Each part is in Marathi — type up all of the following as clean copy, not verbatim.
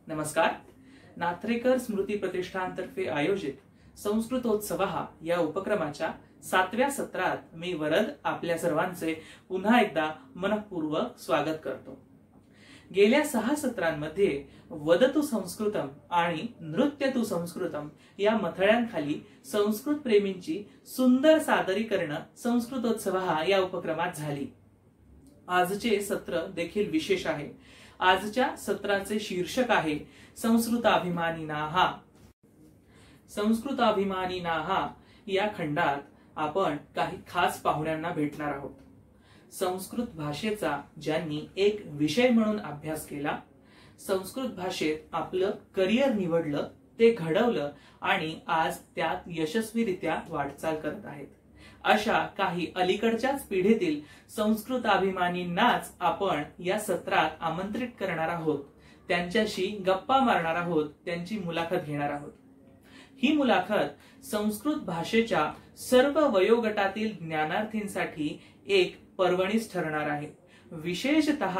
नमस्कार. नाथरेकर स्मृती प्रतिष्ठानतर्फे आयोजित संस्कृतोत्सव या उपक्रमाच्या 7व्या सत्रात मी वरद आपल्या सर्वांचे पुन्हा एकदा मनपूर्वक स्वागत करतो. गेल्या 6 सत्रांमध्ये वदतु संस्कृतम आणि नृत्यतु संस्कृतम या मथळ्यांखाली संस्कृत प्रेमींची सुंदर सादरीकरण संस्कृतोत्सव या उपक्रमात झाली. आजचे सत्र देखील विशेष आहे. आजच्या सत्राचे शीर्षक आहे संस्कृताभिमानिनाः. संस्कृताभिमानिनाः या खंडात आपण काही खास पाहुण्यांना भेटणार आहोत. संस्कृत भाषेचा ज्यांनी एक विषय म्हणून अभ्यास केला, संस्कृत भाषेत आपलं करिअर निवडलं, ते घडवलं आणि आज त्यात यशस्वीरित्या वाटचाल करत आहेत, अशा काही अलीकडच्याच पिढीतील संस्कृताभिमानींनाच आपण या सत्रात आमंत्रित करणार आहोत. त्यांच्याशी गप्पा मारणार आहोत, त्यांची मुलाखत घेणार आहोत. ही मुलाखत संस्कृत भाषेच्या सर्व वयोगटातील ज्ञानार्थींसाठी एक पर्वणीच ठरणार आहे. विशेषतः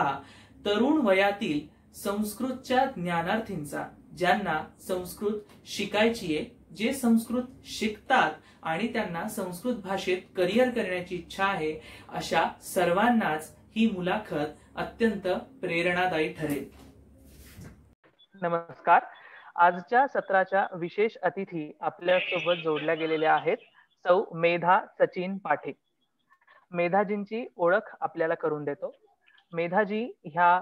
तरुण वयातील संस्कृतच्या ज्ञानार्थींचा, ज्यांना संस्कृत शिकायची आहे, जे संस्कृत शिकतात आणि त्यांना संस्कृत भाषेत करिअर करण्याची इच्छा आहे, अशा सर्वांनाच ही मुलाखत अत्यंत प्रेरणादायी ठरेल. नमस्कार. आजच्या सत्राच्या विशेष अतिथी आपल्या सोबत जोडल्या गेलेल्या आहेत. सौ मेधा सचिन पाठे. मेधाजींची ओळख आपल्याला करून देतो. मेधाजी ह्या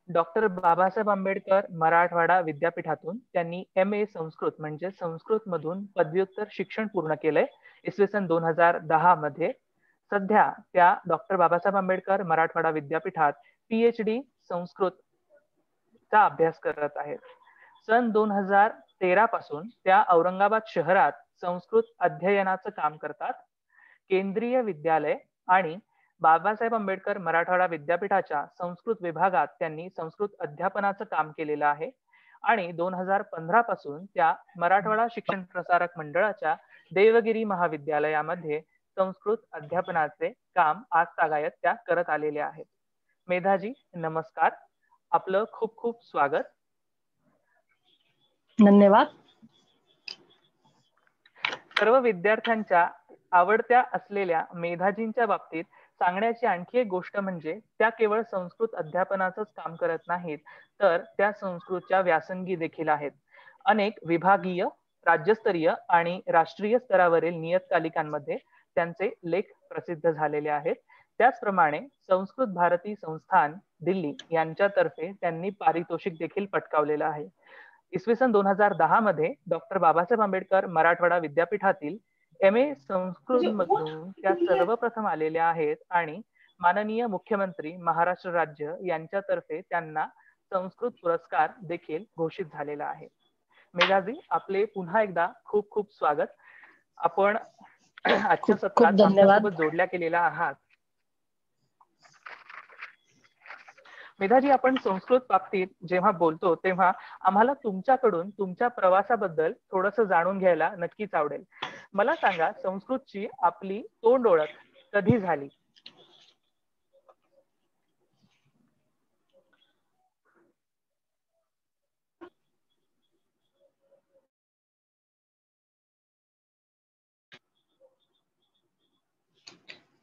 डॉक्टर बाबासाहेब आंबेडकर मराठवाडा विद्यापीठातून त्यांनी MA संस्कृत म्हणजे संस्कृत मधून पदव्युत्तर शिक्षण पूर्ण केलंय इसवी सन 2010 मध्ये. सध्या त्या डॉक्टर बाबासाहेब आंबेडकर मराठवाडा विद्यापीठात PhD संस्कृतचा अभ्यास करत आहेत. सन 2013 पासून त्या औरंगाबाद शहरात संस्कृत अध्ययनाचं काम करतात. केंद्रीय विद्यालय आणि बाबासाहेब आंबेडकर मराठवाडा विद्यापीठाच्या संस्कृत विभागात त्यांनी संस्कृत अध्यापनाचं काम केलेलं आहे आणि 2015 पासून त्या मराठवाडा शिक्षण प्रसारक मंडळाच्या देवगिरी महाविद्यालयामध्ये संस्कृत अध्यापनाचे काम आजतागायत त्या करत आलेले आहेत. मेधाजी, नमस्कार. आपलं खूप खूप स्वागत. धन्यवाद. सर्व विद्यार्थ्यांच्या आवडत्या असलेल्या मेधाजींच्या बाबतीत सांगण्याची आणखी एक गोष्ट म्हणजे त्या केवळ संस्कृत अध्यापनाचंच काम करत नाहीत, तर त्या संस्कृतच्या व्यासंगी देखील आहेत. अनेक विभागीय, राज्यस्तरीय आणि राष्ट्रीय स्तरावरील नियतकालिकांमध्ये त्यांचे लेख प्रसिद्ध झालेले आहेत. त्याचप्रमाणे संस्कृत भारती संस्थान दिल्ली यांच्यातर्फे त्यांनी पारितोषिक देखील पटकावलेलं आहे. इसवी सन 2010 मध्ये डॉक्टर बाबासाहेब आंबेडकर मराठवाडा विद्यापीठातील MA संस्कृत मधून त्या सर्वप्रथम आलेल्या आहेत आणि माननीय मुख्यमंत्री महाराष्ट्र राज्य यांच्यातर्फे त्यांना संस्कृत पुरस्कार देखील घोषित झालेला आहे. मेधाजी, आपले पुन्हा एकदा खूप खूप स्वागत. आपण आजच्या सत्रात आमच्यासोबत जोडल्या गेलेला आहात. मेधाजी, आपण संस्कृत बाबतीत जेव्हा बोलतो तेव्हा आम्हाला तुमच्याकडून तुमच्या प्रवासाबद्दल थोडंसं जाणून घ्यायला नक्कीच आवडेल. मला सांगा, संस्कृतची आपली तोंड ओळख कधी झाली?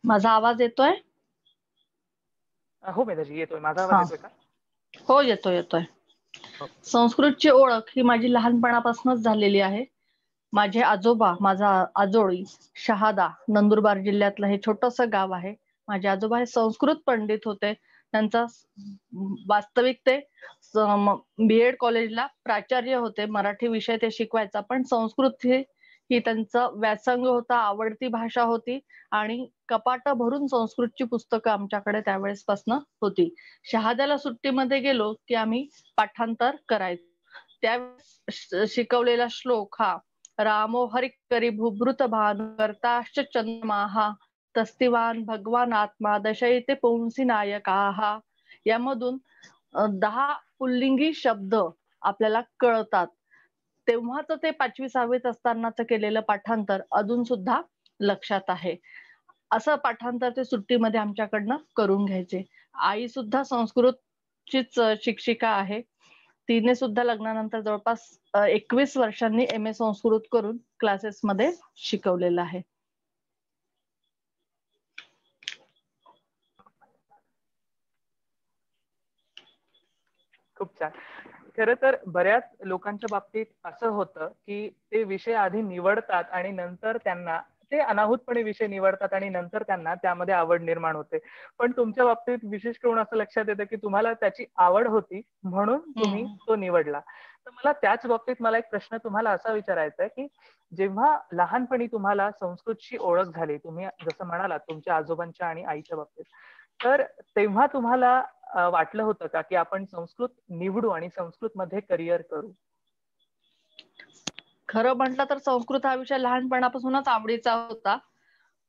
माझा आवाज येतोय? हो मेधाजी, येतोय. माझा आवाज येतोय का? हो, येतोय. संस्कृतची ओळख ही माझी लहानपणापासूनच झालेली आहे. माझे आजोबा, माझा आजोळी शहादा, नंदुरबार जिल्ह्यातलं हे छोटंसं गाव आहे. माझे आजोबा हे संस्कृत पंडित होते. त्यांचा वास्तविक ते BEd कॉलेजला प्राचार्य होते. मराठी विषय ते शिकवायचा, पण संस्कृत ही त्यांचा व्यासंग होता, आवडती भाषा होती आणि कपाट भरून संस्कृतची पुस्तकं आमच्याकडे त्यावेळेस पासून होती. शहाद्याला सुट्टीमध्ये गेलो की आम्ही पाठांतर करायचो. त्यावेळेस शिकवलेला श्लोक हा रामो हरि करी भूभृत भान करताश्च चंद्रमाहा तस्तिवान भगवान आत्मा दशयते पुंसी नायकाहा. यामधून 10 पुल्लिंगी शब्द आपल्याला कळतात. तेव्हाच ते 5वी-6वीत असतानाच केलेलं पाठांतर अजून सुद्धा लक्षात आहे. असं पाठांतर ते सुट्टीमध्ये आमच्याकडनं करून घ्यायचे. आई सुद्धा संस्कृतचीच शिक्षिका आहे. तिने सुद्धा लग्नानंतर जवळपास 21 वर्षांनी MA संस्कृत करून क्लासेसमध्ये शिकवलेलं आहे. खूप छान. खरं तर बऱ्याच लोकांच्या बाबतीत असं होतं की ते विषय आधी निवडतात आणि नंतर त्यांना ते अनाहूतपणे विषय निवडतात आणि नंतर त्यांना त्यामध्ये आवड निर्माण होते. पण तुमच्या बाबतीत विशेष करून असं लक्षात येतं की तुम्हाला त्याची आवड होती म्हणून तुम्ही तो निवडला. तर मला त्याच बाबतीत मला एक प्रश्न तुम्हाला असा विचारायचा आहे की जेव्हा लहानपणी तुम्हाला संस्कृतची ओळख झाली, तुम्ही जसं म्हणालात तुमच्या आजोबांच्या आणि आईच्या बाबतीत, तर तेव्हा तुम्हाला वाटलं होतं का की आपण संस्कृत निवडू आणि संस्कृत मध्ये करिअर करू? खरं म्हटलं तर संस्कृत हा विषय लहानपणापासूनच आवडीचा होता.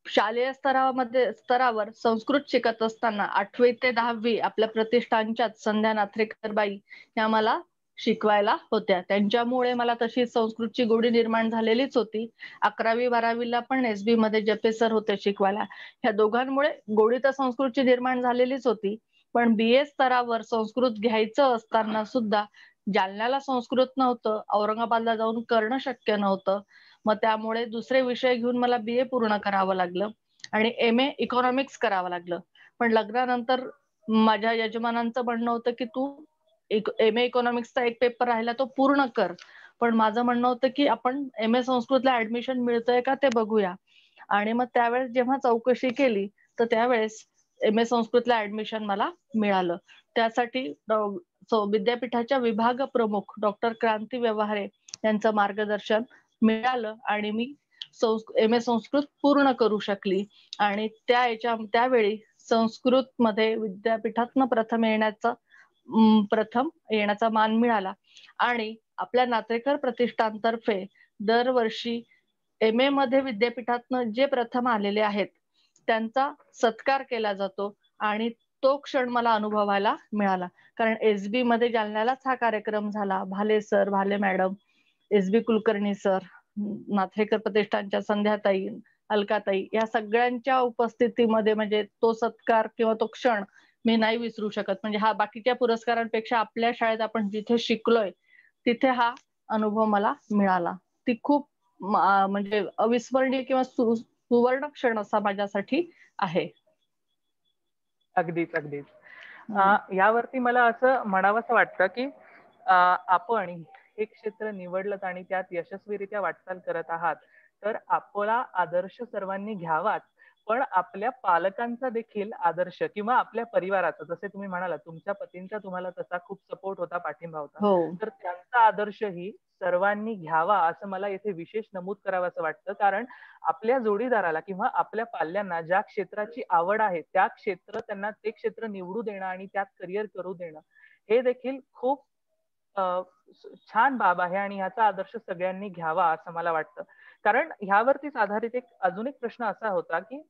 शालेय स्तरावर संस्कृत शिकत असताना 8वी ते 10वी आपल्या प्रतिष्ठानच्याच संध्या नाथरेकर बाई या मला शिकवायला होत्या. त्यांच्यामुळे मला तशी संस्कृतची गोडी निर्माण झालेलीच होती. 11वी 12वीला पण SB मध्ये जपे सर होते शिकवायला. ह्या दोघांमुळे गोडी तर संस्कृतची निर्माण झालेलीच होती. पण BA स्तरावर संस्कृत घ्यायचं असताना सुद्धा जालन्याला संस्कृत नव्हतं, औरंगाबादला जाऊन करणं शक्य नव्हतं. मग त्यामुळे दुसरे विषय घेऊन मला BA पूर्ण करावं लागलं आणि MA इकॉनॉमिक्स करावं लागलं. पण लग्नानंतर माझ्या यजमानांचं म्हणणं होतं की तू MA इकॉनॉमिक्सचा एक पेपर राहिला तो पूर्ण कर. पण माझं म्हणणं होतं की आपण MA संस्कृतला ऍडमिशन मिळतंय का ते बघूया. आणि मग त्यावेळेस जेव्हा चौकशी केली तर त्यावेळेस MA संस्कृतला ऍडमिशन मला मिळालं. त्यासाठी विद्यापीठाच्या विभाग प्रमुख डॉक्टर क्रांती व्यवहारे यांचं मार्गदर्शन मिळालं आणि मी MA संस्कृत पूर्ण करू शकली. आणि त्यावेळी संस्कृत मध्ये विद्यापीठातनं प्रथम येण्याचा मान मिळाला. आणि आपल्या नात्रेकर प्रतिष्ठानतर्फे दरवर्षी MA मध्ये विद्यापीठातनं जे प्रथम आलेले आहेत त्यांचा सत्कार केला जातो आणि तो क्षण मला अनुभवायला मिळाला. कारण SB मध्ये जालन्यालाच हा कार्यक्रम झाला. भाले सर, भाले मॅडम, SB कुलकर्णी सर, नाथरेकर प्रतिष्ठानच्या संध्याताई, अलकाताई या सगळ्यांच्या उपस्थितीमध्ये म्हणजे तो सत्कार किंवा तो क्षण मी नाही विसरू शकत. म्हणजे हा बाकीच्या पुरस्कारांपेक्षा आपल्या शाळेत आपण जिथे शिकलोय तिथे हा अनुभव मला मिळाला. ती खूप म्हणजे अविस्मरणीय किंवा सुवर्ण क्षण असा माझ्यासाठी आहे. अगदीच अगदीच. यावरती मला असं म्हणावंसं वाटतं की आपण हे क्षेत्र निवडलं आणि त्यात यशस्वीरित्या वाटचाल करत आहात, तर आपला आदर्श सर्वांनी घ्यावाच, पण आपल्या पालकांचा देखील आदर्श किंवा आपल्या परिवाराचा, जसे तुम्ही म्हणालात तुमच्या पतींचा तुम्हाला तसा खूप सपोर्ट होता, पाठिंबा होता, तर त्यांचा आदर्शही सर्वांनी घ्यावा असं मला इथे विशेष नमूद करावं असं वाटतं. कारण आपल्या जोडीदाराला किंवा आपल्या पाल्यांना ज्या क्षेत्राची आवड आहे त्या त्यांना ते क्षेत्र निवडू देणं आणि त्यात करिअर करू देणं हे देखील खूप छान बाब आहे आणि ह्याचा आदर्श सगळ्यांनी घ्यावा असं मला वाटतं. कारण ह्यावरतीच आधारित अजून एक प्रश्न असा होता की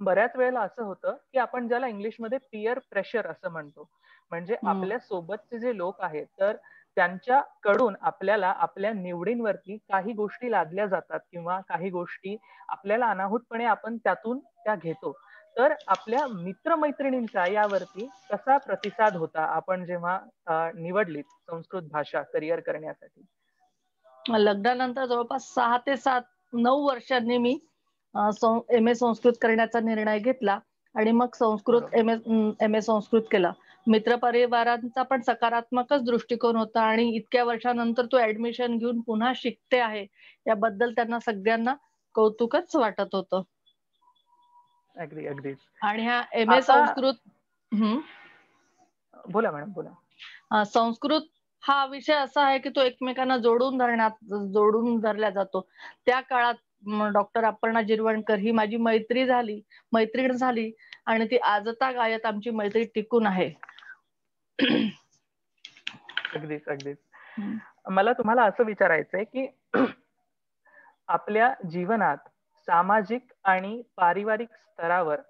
बऱ्याच वेळेला असं होतं की आपण ज्याला इंग्लिशमध्ये पियर प्रेशर असं म्हणतो, म्हणजे आपल्या सोबतचे जे लोक आहेत तर त्यांच्याकडून आपल्याला आपल्या निवडींवरती काही गोष्टी लादल्या जातात किंवा काही गोष्टी आपल्याला अनाहूतपणे आपण त्यातून त्या घेतो. तर आपल्या मित्रमैत्रिणींचा यावरती कसा प्रतिसाद होता आपण जेव्हा निवडलीत संस्कृत भाषा करिअर करण्यासाठी? लग्नानंतर जवळपास 6 ते 9 वर्षांनी मी MA संस्कृत करण्याचा निर्णय घेतला आणि मग संस्कृत MA संस्कृत केला. मित्रपरिवारांचा पण सकारात्मकच दृष्टिकोन होता आणि इतक्या वर्षानंतर तू ऍडमिशन घेऊन पुन्हा शिकते आहे याबद्दल त्यांना सगळ्यांना कौतुकच वाटत होतं. अगदी अगदी. आणि हा MA संस्कृत बोला मॅडम बोला. संस्कृत हा विषय असा आहे की तो एकमेकांना जोडून धरला जातो. त्या काळात डॉक्टर अपर्णा जिरवणकर ही माझी मैत्रीण झाली आणि ती आजता गायत आमची मैत्री टिकून आहे. अगदीच अगदीच. मला तुम्हाला असं विचारायचंय की आपल्या जीवनात सामाजिक आणि पारिवारिक स्तरावर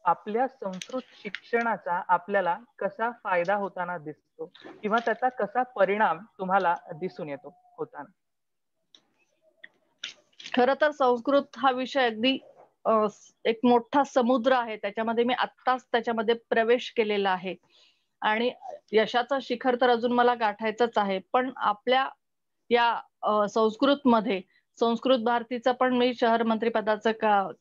आपल्या संस्कृत शिक्षणाचा आपल्याला कसा फायदा होताना दिसतो किंवा त्याचा कसा परिणाम तुम्हाला दिसून येतो होताना? खरं तर संस्कृत हा विषय अगदी एक मोठा समुद्र आहे. त्याच्यामध्ये मी आत्ताच त्याच्यामध्ये प्रवेश केलेला आहे आणि यशाचं शिखर तर अजून मला गाठायचंच आहे. पण आपल्या या संस्कृत मध्ये संस्कृत भारतीचं पण मी शहर मंत्री पदाचं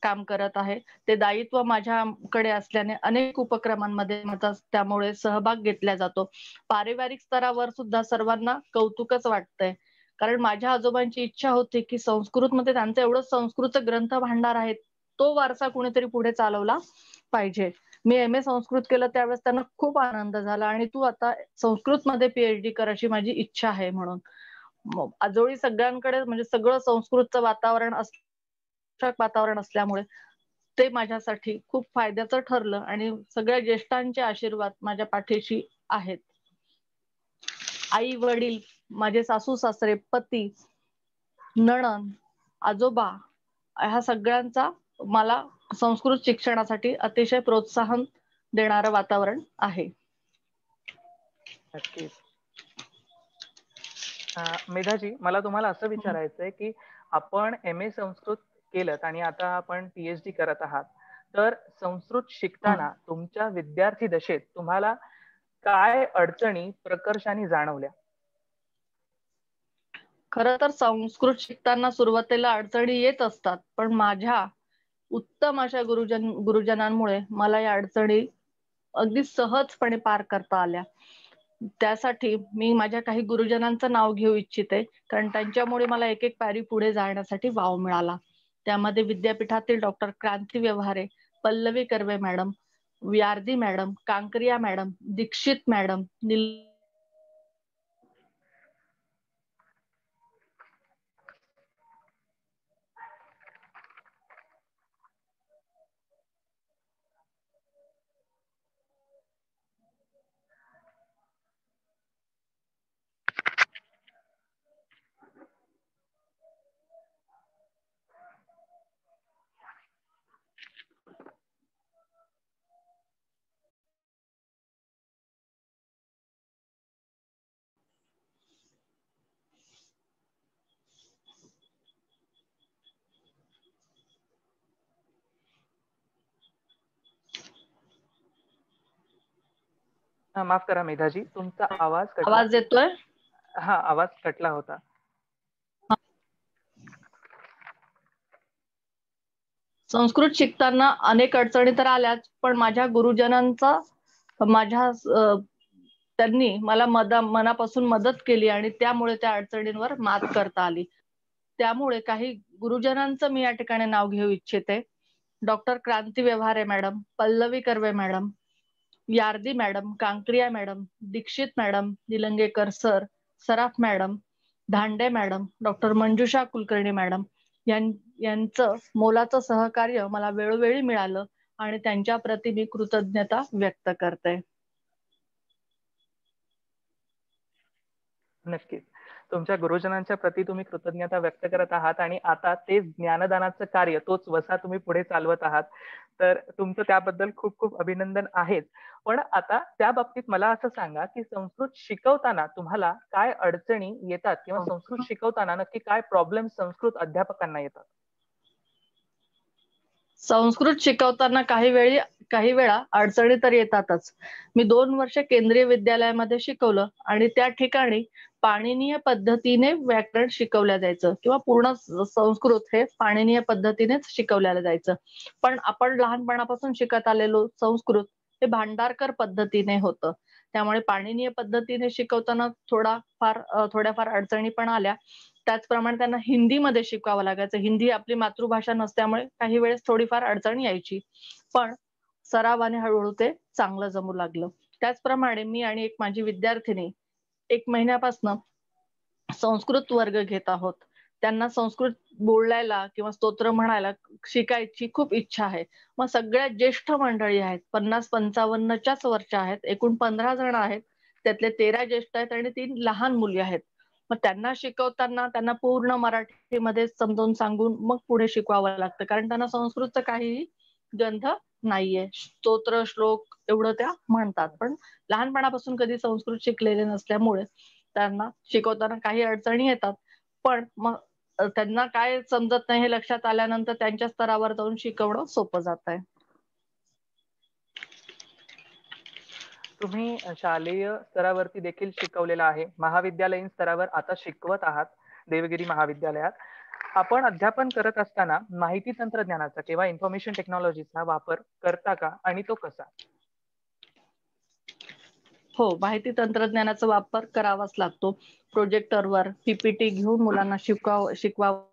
काम करत आहे. ते दायित्व माझ्याकडे असल्याने अनेक उपक्रमांमध्ये माझा त्यामुळे सहभाग घेतला जातो. पारिवारिक स्तरावर सुद्धा सर्वांना कौतुकच वाटतंय. कारण माझ्या आजोबांची इच्छा होती की संस्कृतमध्ये त्यांचं एवढं संस्कृत ग्रंथ भांडार आहेत, तो वारसा कुणीतरी पुढे चालवला पाहिजे. मी MA संस्कृत केलं त्यावेळेस त्यांना खूप आनंद झाला आणि तू आता संस्कृतमध्ये PhD कर अशी माझी इच्छा आहे म्हणून. आजोळी सगळ्यांकडे म्हणजे सगळं संस्कृतचं वातावरण असल्यामुळे ते माझ्यासाठी खूप फायद्याचं ठरलं आणि सगळ्या ज्येष्ठांचे आशीर्वाद माझ्या पाठीशी आहेत. आई वडील, माझे सासू सासरे, पती, नणंद, आजोबा ह्या सगळ्यांचा मला संस्कृत शिक्षणासाठी अतिशय प्रोत्साहन देणारं वातावरण आहे. नक्कीच. मेधाजी, मला तुम्हाला असं विचारायचंय की आपण MA संस्कृत केलं आणि आता आपण PhD करत आहात, तर संस्कृत शिकताना तुमच्या विद्यार्थी दशेत तुम्हाला काय अडचणी प्रकर्षाने जाणवल्या? खरं तर संस्कृत शिकताना सुरुवातीला अडचणी येत असतात, पण माझ्या उत्तम अशा गुरुजनांमुळे मला या अडचणी अगदी सहजपणे पार करता आल्या. त्यासाठी मी माझ्या काही गुरुजनांचं नाव घेऊ इच्छिते, कारण त्यांच्यामुळे मला एक एक पायरी पुढे जाण्यासाठी वाव मिळाला. त्यामध्ये विद्यापीठातील डॉक्टर क्रांती व्यवहारे, पल्लवी कर्वे मॅडम, व्यार्दी madam, Kankaria madam, Dikshit madam, माफ करा मेधाजी, तुमचा आवाज कटला. आवाज येतोय? हा, आवाज कटला होता. संस्कृत शिकताना अनेक अडचणी तर आल्याच, पण माझ्या गुरुजनांचा त्यांनी मला मनापासून मदत केली आणि त्यामुळे त्या अडचणींवर मात करता आली. त्यामुळे काही गुरुजनांचं मी या ठिकाणी नाव घेऊ इच्छिते. Doctor Kranti Vyavahare madam, Pallavi Karve madam, Yardi madam, Kankaria madam, Dikshit madam, Nilangekar sir, Saraf madam, Dhande madam, doctor Manjusha Kulkarni madam यांचं मोलाचं सहकार्य मला वेळोवेळी मिळालं आणि त्यांच्या प्रती मी कृतज्ञता व्यक्त करते. नक्कीच. तुमच्या गुरुजनांच्या प्रती तुम्ही कृतज्ञता व्यक्त करत आहात आणि आता ते ज्ञानदानाचं कार्य, तोच वसा तुम्ही पुढे चालवत आहात. तर तुमचं त्याबद्दल खूप खूप अभिनंदन आहेच. पण आता त्या बाबतीत मला असं सांगा की संस्कृत शिकवताना तुम्हाला काय अडचणी येतात किंवा संस्कृत शिकवताना नक्की काय प्रॉब्लेम संस्कृत अध्यापकांना येतात? संस्कृत शिकवताना काही वेळा अडचणी तर येतातच. मी 2 वर्ष केंद्रीय विद्यालयामध्ये शिकवलं आणि त्या ठिकाणी पाणिनीय पद्धतीने व्याकरण शिकवलं जायचं किंवा पूर्ण संस्कृत हे पाणिनीय पद्धतीनेच शिकवलं जायचं. पण आपण लहानपणापासून शिकत आलेलो संस्कृत हे भांडारकर पद्धतीने होतं. त्यामुळे पाणिनीय पद्धतीने शिकवताना थोड्याफार अडचणी पण आल्या. त्याचप्रमाणे त्यांना हिंदीमध्ये शिकवावं लागायचं. हिंदी आपली मातृभाषा नसल्यामुळे काही वेळेस थोडीफार अडचण यायची, पण सरावाने हळूहळू ते चांगलं जमू लागलं. त्याचप्रमाणे मी आणि एक माझी विद्यार्थिनी 1 महिन्यापासून संस्कृत वर्ग घेत आहोत. त्यांना संस्कृत बोलायला किंवा स्तोत्र म्हणायला शिकायची खूप इच्छा आहे. मग सगळ्यात ज्येष्ठ मंडळी आहेत, 50-55च्याच वरच्या आहेत. एकूण 15 जण आहेत. त्यातले 13 ज्येष्ठ आहेत आणि 3 लहान मुली आहेत. मग त्यांना शिकवताना त्यांना पूर्ण मराठीमध्ये समजावून सांगून मग पुढे शिकवावं लागतं, कारण त्यांना संस्कृतचं काहीही गंध नाहीये. स्तोत्र श्लोक एवढं त्या म्हणतात, पण लहानपणापासून कधी संस्कृत शिकलेले नसल्यामुळे त्यांना शिकवताना काही अडचणी येतात. पण मग त्यांना काय समजत नाही हे लक्षात आल्यानंतर त्यांच्या स्तरावर जाऊन शिकवणं सोपं जात आहे. तुम्ही शालेय स्तरावरती देखील शिकवलेला आहे, महाविद्यालयीन स्तरावर आता शिकवत आहात देवगिरी महाविद्यालयात. आपण अध्यापन करत असताना माहिती तंत्रज्ञानाचा किंवा इन्फॉर्मेशन टेक्नॉलॉजीचा वापर करता का आणि तो कसा? हो, माहिती तंत्रज्ञानाचा वापर करावाच लागतो. प्रोजेक्टरवर पीपीटी घेऊन मुलांना शिकवावं.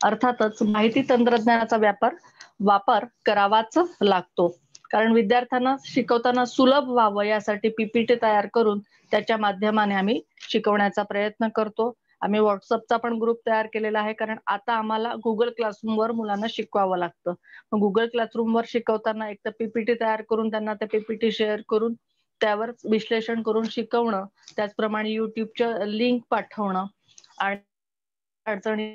अर्थातच माहिती तंत्रज्ञानाचा वापर करावाच लागतो, कारण विद्यार्थ्यांना शिकवताना सुलभ व्हावं यासाठी पीपीटी तयार करून त्याच्या माध्यमाने आम्ही शिकवण्याचा प्रयत्न करतो. आम्ही व्हॉट्सअपचा पण ग्रुप तयार केलेला आहे, कारण आता आम्हाला गुगल क्लासरूमवर मुलांना शिकवावं लागतं. मग गुगल क्लासरूमवर शिकवताना एक तर पीपीटी तयार करून त्यांना त्या पीपीटी शेअर करून त्यावर विश्लेषण करून शिकवणं, त्याचप्रमाणे युट्यूबच्या लिंक पाठवणं आणि अडचणी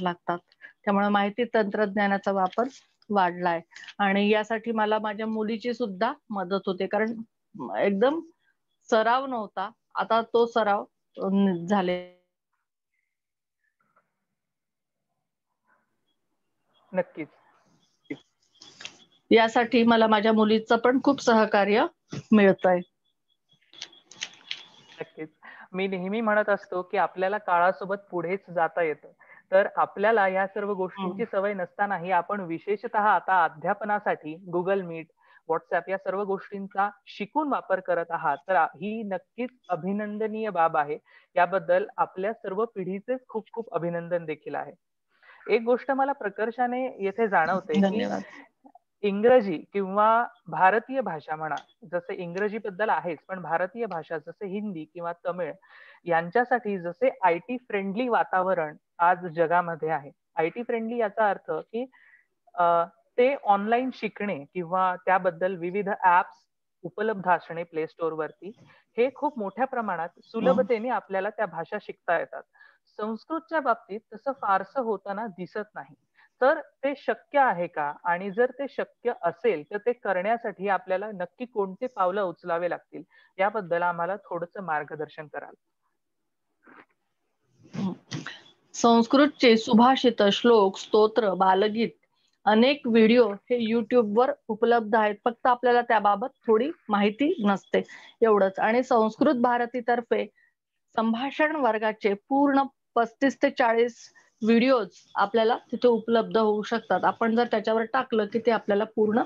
लागतात. त्यामुळे माहिती तंत्रज्ञानाचा वापर वाढलाय आणि यासाठी मला माझ्या मुलीची सुद्धा मदत होते, कारण एकदम सराव नव्हता, आता तो सराव झाले. नक्कीच. यासाठी मला माझ्या मुलीचं पण खूप सहकार्य मिळतंय. नक्कीच. मी नेहमी म्हणत असतो की आपल्याला काळासोबत पुढेच जाता येतं. तर आपल्याला या सर्व गोष्टींची सवय नसतानाही आपण विशेषतः आता अध्यापनासाठी गुगल मीट, व्हॉट्सअप या सर्व गोष्टींचा शिकून वापर करत आहात, तर ही नक्कीच अभिनंदनीय बाब आहे. याबद्दल आपल्या सर्व पिढीचे खूप खूप अभिनंदन देखील आहे. एक गोष्ट मला प्रकर्षाने येथे जाणवते की धन्यवाद. इंग्रजी किंवा भारतीय भाषा म्हणा, जसे इंग्रजी बद्दल आहेच, पण भारतीय भाषा जसे हिंदी किंवा तमिळ यांच्यासाठी जसे आयटी फ्रेंडली वातावरण आज जगामध्ये आहे. आयटी फ्रेंडली याचा अर्थ की ते ऑनलाईन शिकणे किंवा त्याबद्दल विविध ऍप्स उपलब्ध असणे प्ले स्टोअर वरती, हे खूप मोठ्या प्रमाणात सुलभतेने आपल्याला त्या भाषा शिकता येतात. संस्कृतच्या बाबतीत तसं फारसं होताना दिसत नाही. तर ते शक्य आहे का? आणि जर ते शक्य असेल तर ते करण्यासाठी आपल्याला नक्की कोणते पावलं उचलावे लागतील, याबद्दल आम्हाला थोडंसं मार्गदर्शन कराल? संस्कृतचे सुभाषित, श्लोक, स्तोत्र, बालगीत अनेक व्हिडिओ हे युट्यूबवर उपलब्ध आहेत, फक्त आपल्याला त्याबाबत थोडी माहिती नसते, एवढंच. आणि संस्कृत भारतीतर्फे संभाषण वर्गाचे पूर्ण 35 ते 40 व्हिडिओज आपल्याला तिथे उपलब्ध होऊ शकतात. आपण जर त्याच्यावर टाकलं की ते आपल्याला पूर्ण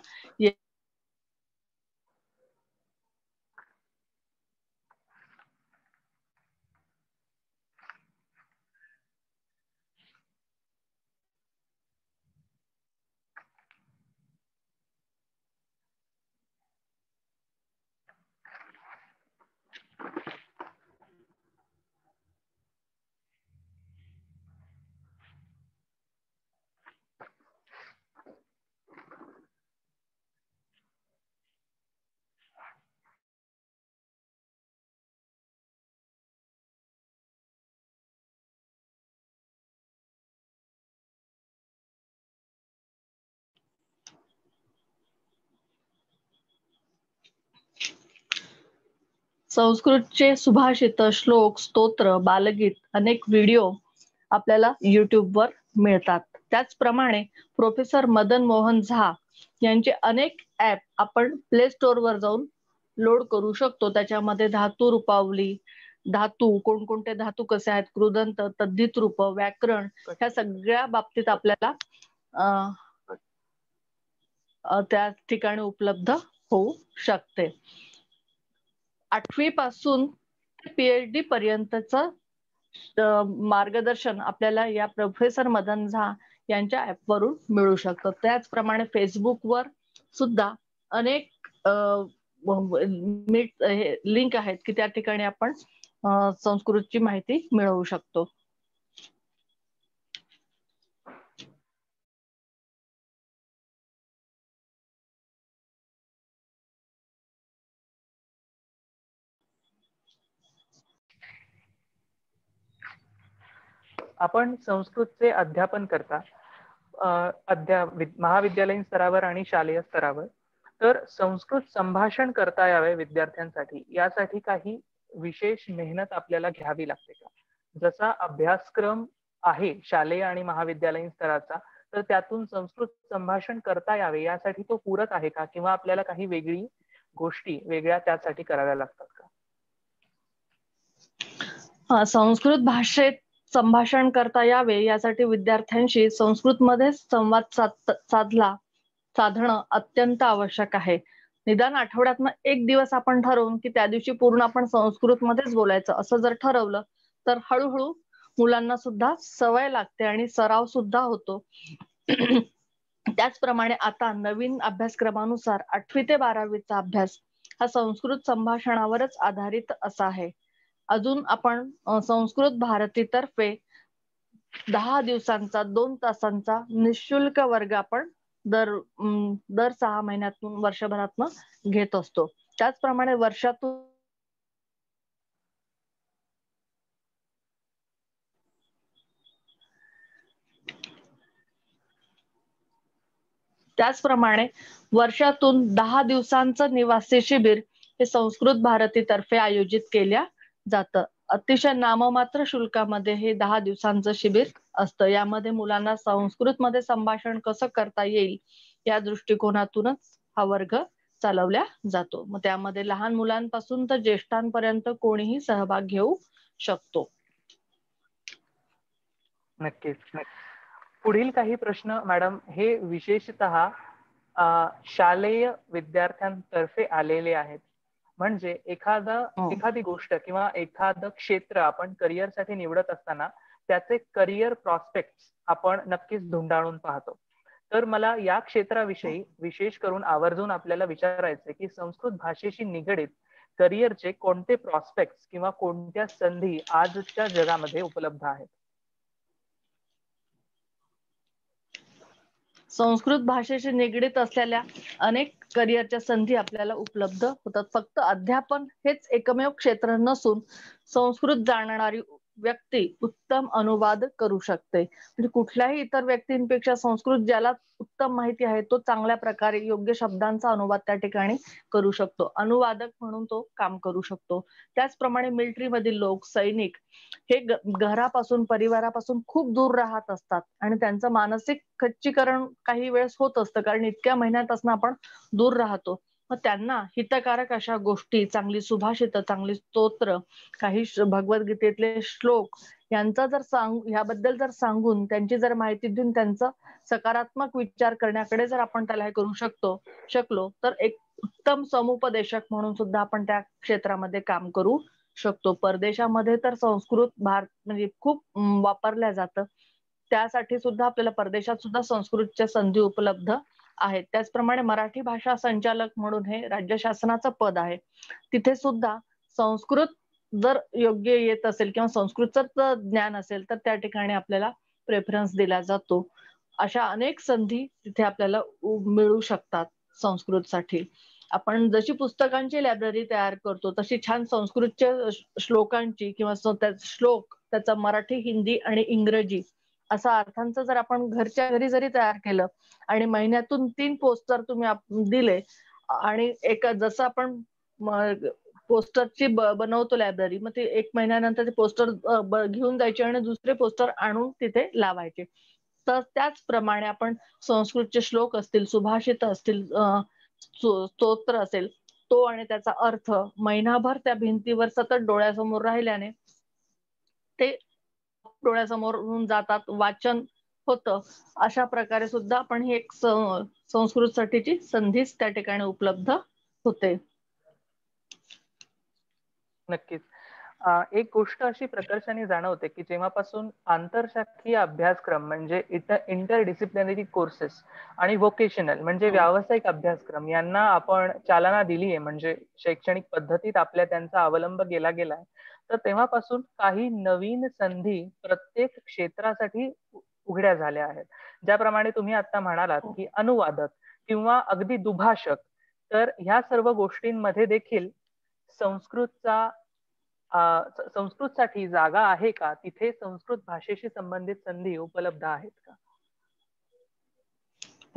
संस्कृतचे सुभाषित, श्लोक, स्तोत्र, बालगीत अनेक व्हिडिओ आपल्याला युट्यूबवर मिळतात. त्याचप्रमाणे प्रोफेसर मदन मोहन झा यांचे अनेक ऍप आपण प्ले स्टोअरवर जाऊन लोड करू शकतो. त्याच्यामध्ये धातू रूपावली, धातू, कोणकोणते धातू कसे आहेत, कृदंत, तद्धित रूप, व्याकरण, ह्या सगळ्या बाबतीत आपल्याला त्या ठिकाणी उपलब्ध होऊ शकते. 8वी पासून पीएचडी पर्यंतचं मार्गदर्शन आपल्याला या प्रोफेसर मदन झा यांच्या ऍपवरून मिळू शकतं. त्याचप्रमाणे फेसबुकवर सुद्धा अनेक लिंक आहेत की त्या ठिकाणी आपण संस्कृतची माहिती मिळवू शकतो. आपण संस्कृतचे अध्यापन करता महाविद्यालयीन स्तरावर आणि शालेय स्तरावर, तर संस्कृत संभाषण करता यावे विद्यार्थ्यांसाठी, यासाठी काही विशेष मेहनत आपल्याला घ्यावी लागते का? जसा अभ्यासक्रम आहे शालेय आणि महाविद्यालयीन स्तराचा, तर त्यातून संस्कृत संभाषण करता यावे यासाठी तो पूरक आहे का, किंवा आपल्याला काही वेगळी गोष्टी वेगळ्या त्यासाठी कराव्या लागतात का? संस्कृत भाषेत संभाषण करता यावे यासाठी विद्यार्थ्यांशी संस्कृतमध्येच संवाद साधणं अत्यंत आवश्यक आहे. निदान आठवड्यातनं एक दिवस आपण ठरवून की त्या दिवशी पूर्ण आपण संस्कृतमध्येच बोलायचं असं जर ठरवलं तर हळूहळू मुलांना सुद्धा सवय लागते आणि सराव सुद्धा होतो. त्याचप्रमाणे आता नवीन अभ्यासक्रमानुसार 8वी ते 12वीचा अभ्यास हा संस्कृत संभाषणावरच आधारित असा आहे. अजून आपण संस्कृत भारतीतर्फे 10 दिवसांचा 2 तासांचा निशुल्क वर्ग आपण दर 6 महिन्यातून वर्षभरातून घेत असतो. त्याचप्रमाणे वर्षातून त्याचप्रमाणे वर्षातून 10 दिवसांचं निवासी शिबिर हे संस्कृत भारतीतर्फे आयोजित केल्या जातं. अतिशय नाममात्र शुल्कामध्ये हे 10 दिवसांचं शिबिर असतं. यामध्ये मुलांना संस्कृतमध्ये संभाषण कसं करता येईल या दृष्टिकोनातूनच हा वर्ग चालवला जातो. मग त्यामध्ये लहान मुलांपासून तर ज्येष्ठांपर्यंत कोणीही सहभाग घेऊ शकतो. नक्कीच. पुढील काही प्रश्न मॅडम हे विशेषतः शालेय विद्यार्थ्यांतर्फे आलेले आहेत. म्हणजे एखादी गोष्ट किंवा एखादं क्षेत्र आपण करिअरसाठी निवडत असताना त्याचे करिअर प्रॉस्पेक्ट्स आपण नक्कीच धुंडाळून पाहतो. तर मला या क्षेत्राविषयी विशेष करून आवर्जून आपल्याला विचारायचे की संस्कृत भाषेशी निगडीत करिअरचे कोणते प्रॉस्पेक्ट्स किंवा कोणत्या संधी आजच्या जगामध्ये उपलब्ध आहेत? संस्कृत भाषेशी निगडीत असलेल्या अनेक करिअरच्या संधी आपल्याला उपलब्ध होतात. फक्त अध्यापन हेच एकमेव क्षेत्र नसून संस्कृत जाणणारी व्यक्ती उत्तम अनुवाद करू शकते. म्हणजे कुठल्याही इतर व्यक्तींपेक्षा संस्कृत ज्याला उत्तम माहिती आहे तो चांगल्या प्रकारे योग्य शब्दांचा अनुवाद त्या ठिकाणी करू शकतो. अनुवादक म्हणून तो काम करू शकतो. त्याचप्रमाणे मिलिटरीमधील लोक, सैनिक हे घरापासून परिवारापासून खूप दूर राहत असतात आणि त्यांचं मानसिक खच्चीकरण काही वेळेस होत असतं, कारण इतक्या महिन्यापासून आपण दूर राहतो. मग त्यांना हितकारक अशा गोष्टी, चांगली सुभाषित, चांगली स्तोत्र, काही भगवद्गीतेतले श्लोक यांचा ह्याबद्दल जर सांगून त्यांची जर माहिती देऊन त्यांचा सकारात्मक विचार करण्याकडे जर आपण त्याला हे करू शकलो तर एक उत्तम समुपदेशक म्हणून सुद्धा आपण त्या क्षेत्रामध्ये काम करू शकतो. परदेशामध्ये तर संस्कृत म्हणजे खूप वापरल्या जातं. त्यासाठी सुद्धा आपल्याला परदेशात सुद्धा संस्कृतच्या संधी उपलब्ध आहेत. त्याचप्रमाणे मराठी भाषा संचालक म्हणून हे राज्य शासनाचं पद आहे. तिथे सुद्धा संस्कृत जर योग्य येत असेल किंवा संस्कृतचं ज्ञान असेल तर त्या ठिकाणी आपल्याला प्रेफरन्स दिला जातो. अशा अनेक संधी तिथे आपल्याला मिळू शकतात संस्कृतसाठी. आपण जशी पुस्तकांची लायब्ररी तयार करतो तशी छान संस्कृतच्या श्लोकांची किंवा श्लोक त्याचा मराठी, हिंदी आणि इंग्रजी असा अर्थांचं जर आपण घरच्या घरी जरी तयार केलं आणि महिन्यातून 3 पोस्टर तुम्ही दिले आणि जसं आपण पोस्टरची बनवतो लायब्ररी, मग ते 1 महिन्यानंतर ते पोस्टर घेऊन जायचे आणि दुसरे पोस्टर आणून तिथे लावायचे. तर त्याचप्रमाणे आपण संस्कृतचे श्लोक असतील, सुभाषित असतील, स्तोत्र असेल, तो आणि त्याचा अर्थ महिनाभर त्या भिंतीवर सतत डोळ्यासमोर राहिल्याने ते डोळ्यासमोर जातात, वाचन होतं. अशा प्रकारे सुद्धा आपण ही एक संस्कृतसाठीची संधीच त्या ठिकाणी उपलब्ध होते. नक्कीच. एक गोष्ट अशी प्रकर्षाने जाणवते की जेव्हापासून आंतरशाखीय अभ्यासक्रम म्हणजे इंटरडिसिप्लिनरी कोर्सेस आणि व्होकेशनल म्हणजे व्यावसायिक अभ्यासक्रम यांना आपण चालना दिली आहे, म्हणजे शैक्षणिक पद्धतीत त्यांचा अवलंब केला गेलाय, तर तेव्हापासून काही नवीन संधी प्रत्येक क्षेत्रासाठी उघड्या झाल्या आहेत. ज्याप्रमाणे तुम्ही आता म्हणालात की अनुवादक किंवा अगदी दुभाषक, तर ह्या सर्व गोष्टींमध्ये देखील संस्कृतसाठी जागा आहे का? तिथे संस्कृत भाषेशी संबंधित संधी उपलब्ध आहेत का?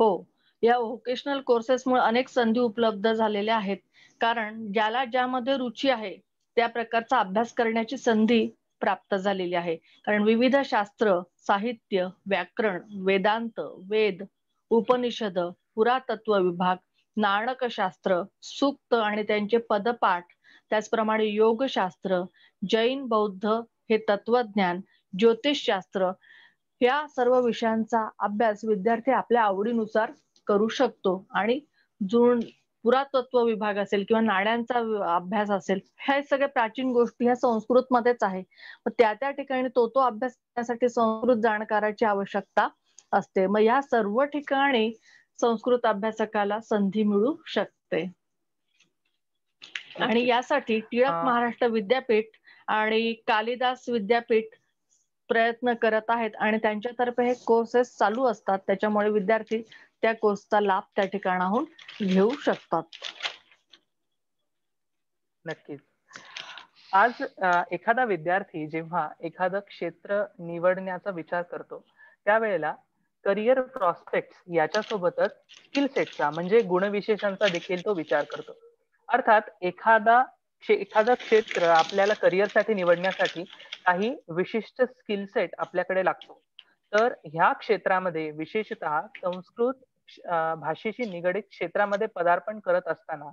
हो, या व्होकेशनल कोर्सेसमुळे अनेक संधी उपलब्ध झालेल्या आहेत, कारण ज्याला ज्यामध्ये रुची आहे त्या प्रकारचा अभ्यास करण्याची संधी प्राप्त झालेली आहे. कारण विविध शास्त्र, साहित्य, व्याकरण, वेदांत, वेद, उपनिषद, पुरातत्व विभाग, नाणकशास्त्र, सूक्त आणि त्यांचे पदपाठ, त्याचप्रमाणे योगशास्त्र, जैन बौद्ध हे तत्वज्ञान, ज्योतिषशास्त्र या सर्व विषयांचा अभ्यास विद्यार्थी आपल्या आवडीनुसार करू शकतो. आणि पुरातत्व विभाग असेल किंवा नाण्यांचा अभ्यास असेल, ह्या सगळ्या प्राचीन गोष्टी ह्या संस्कृत मध्येच आहे. त्या त्या ठिकाणी तो अभ्यास करण्यासाठी संस्कृत जाणकाराची आवश्यकता असते. मग या सर्व ठिकाणी संस्कृत अभ्यासकाला संधी मिळू शकते. आणि यासाठी टिळक महाराष्ट्र विद्यापीठ आणि कालिदास विद्यापीठ प्रयत्न करत आहेत आणि त्यांच्यातर्फे हे कोर्सेस चालू असतात. त्याच्यामुळे विद्यार्थी त्या कोर्सचा लाभ त्या ठिकाणाहून घेऊ शकतात. नक्कीच. आज एखादा विद्यार्थी जेव्हा एखादं क्षेत्र निवडण्याचा विचार करतो त्यावेळेला करिअर प्रॉस्पेक्ट याच्यासोबतच स्किल सेटचा म्हणजे गुणविशेषांचा देखील तो विचार करतो. अर्थात एखादं क्षेत्र आपल्याला करिअरसाठी निवडण्यासाठी काही विशिष्ट स्किल सेट आपल्याकडे लागतो. तर ह्या क्षेत्रामध्ये विशेषतः संस्कृत भाषेशी निगडित क्षेत्रामध्ये पदार्पण करत असताना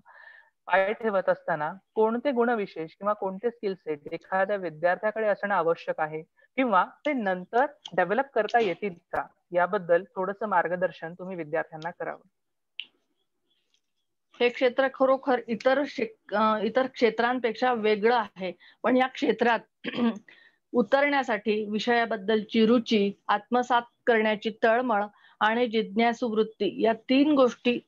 पाय ठेवत असताना कोणते गुणविशेष किंवा कोणते स्किल सेट एखाद्या विद्यार्थ्याकडे असणं आवश्यक आहे किंवा ते नंतर डेव्हलप करता येतील का, याबद्दल थोडंसं मार्गदर्शन तुम्ही विद्यार्थ्यांना करावं. हे क्षेत्र खरोखर इतर क्षेत्रांपेक्षा वेगळं आहे, पण या क्षेत्रात उतरण्यासाठी विषयाबद्दलची रुची, आत्मसात करण्याची तळमळ आणि जिज्ञासू वृत्ती या 3 गोष्टी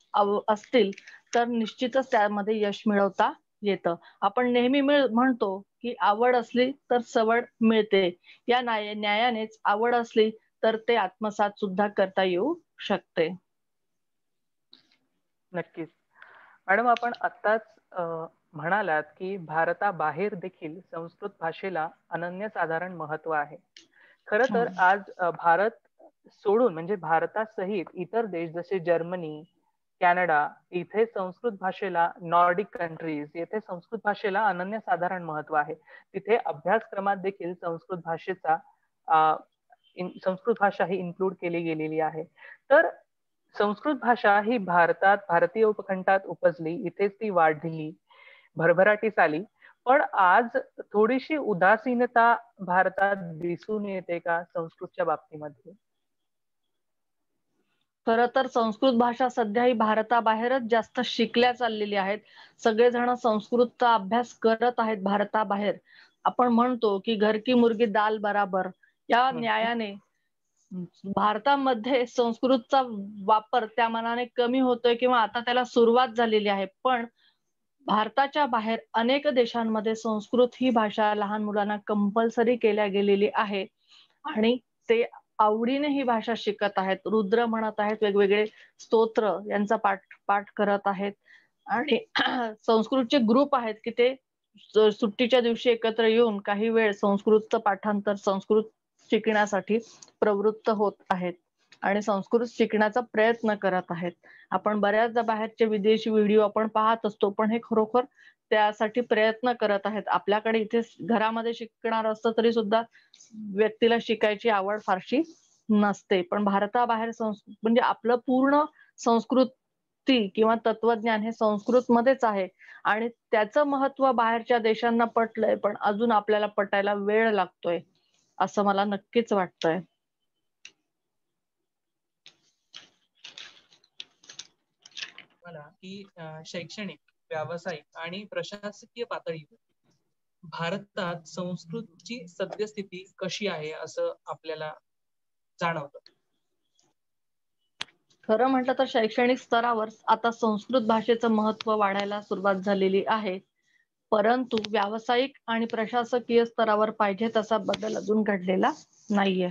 असतील तर निश्चितच त्यामध्ये यश मिळवता येतं. आपण नेहमी म्हणतो की आवड असली तर सवड मिळते. या न्यायानेच आवड असली तर ते आत्मसात सुद्धा करता येऊ शकते. नक्कीच मॅडम, आपण आत्ताच म्हणालात की भारताबाहेर देखील संस्कृत भाषेला अनन्यसाधारण महत्व आहे. खर तर आज भारत सोडून म्हणजे भारतासहित इतर देश जसे जर्मनी, कॅनडा इथे संस्कृत भाषेला, नॉर्डिक कंट्रीज येथे संस्कृत भाषेला अनन्यसाधारण महत्व आहे. तिथे अभ्यासक्रमात देखील संस्कृत भाषा ही इन्क्लूड केली गेलेली आहे. तर संस्कृत भाषा ही भारतीय उपखंडात उपजली, इथेच ती वाढली, भरभराटीस आली. पण आज थोडीशी उदासीनता भारतात दिसून येते का संस्कृतच्या बाबतीमध्ये? खरं तर संस्कृत भाषा सध्या ही भारताबाहेरच जास्त शिकल्या चाललेली आहेत. सगळेजण संस्कृतचा अभ्यास करत आहेत भारताबाहेर. आपण म्हणतो की घर की मुर्गी दाल बराबर, या न्यायाने भारतामध्ये संस्कृतचा वापर त्या मानाने कमी होतोय किंवा आता त्याला सुरुवात झालेली आहे. पण भारताच्या बाहेर अनेक देशांमध्ये संस्कृत ही भाषा लहान मुलांना कंपल्सरी केल्या गेलेली आहे आणि ते आवडीने ही भाषा शिकत आहेत. रुद्र म्हणत आहेत, वेगवेगळे स्तोत्र यांचा पाठ करत आहेत आणि संस्कृतचे ग्रुप आहेत की ते सुट्टीच्या दिवशी एकत्र येऊन काही वेळ संस्कृतचं पाठांतर, संस्कृत शिकण्यासाठी प्रवृत्त होत आहेत आणि संस्कृत शिकण्याचा प्रयत्न करत आहेत. आपण बऱ्याचदा बाहेरचे विदेशी व्हिडिओ आपण पाहत असतो, पण हे खरोखर त्यासाठी प्रयत्न करत आहेत. आपल्याकडे इथे घरामध्ये शिकणार असतं तरी सुद्धा व्यक्तीला शिकायची आवड फारशी नसते. पण भारताबाहेर म्हणजे आपलं पूर्ण संस्कृती किंवा तत्वज्ञान हे संस्कृत मध्येच आहे आणि त्याचं महत्व बाहेरच्या देशांना पटलंय, पण अजून आपल्याला पटायला वेळ लागतोय असं मला नक्कीच वाटतंय. मला की शैक्षणिक, व्यावसायिक आणि प्रशासकीय पातळीवर भारतात संस्कृतची सद्यस्थिती कशी आहे असं आपल्याला जाणवतं? खरं म्हटलं तर शैक्षणिक स्तरावर आता संस्कृत भाषेचं महत्व वाढायला सुरुवात झालेली आहे, परंतु व्यावसायिक आणि प्रशासकीय स्तरावर पाहिजे तसा बदल अजून घडलेला नाहीये.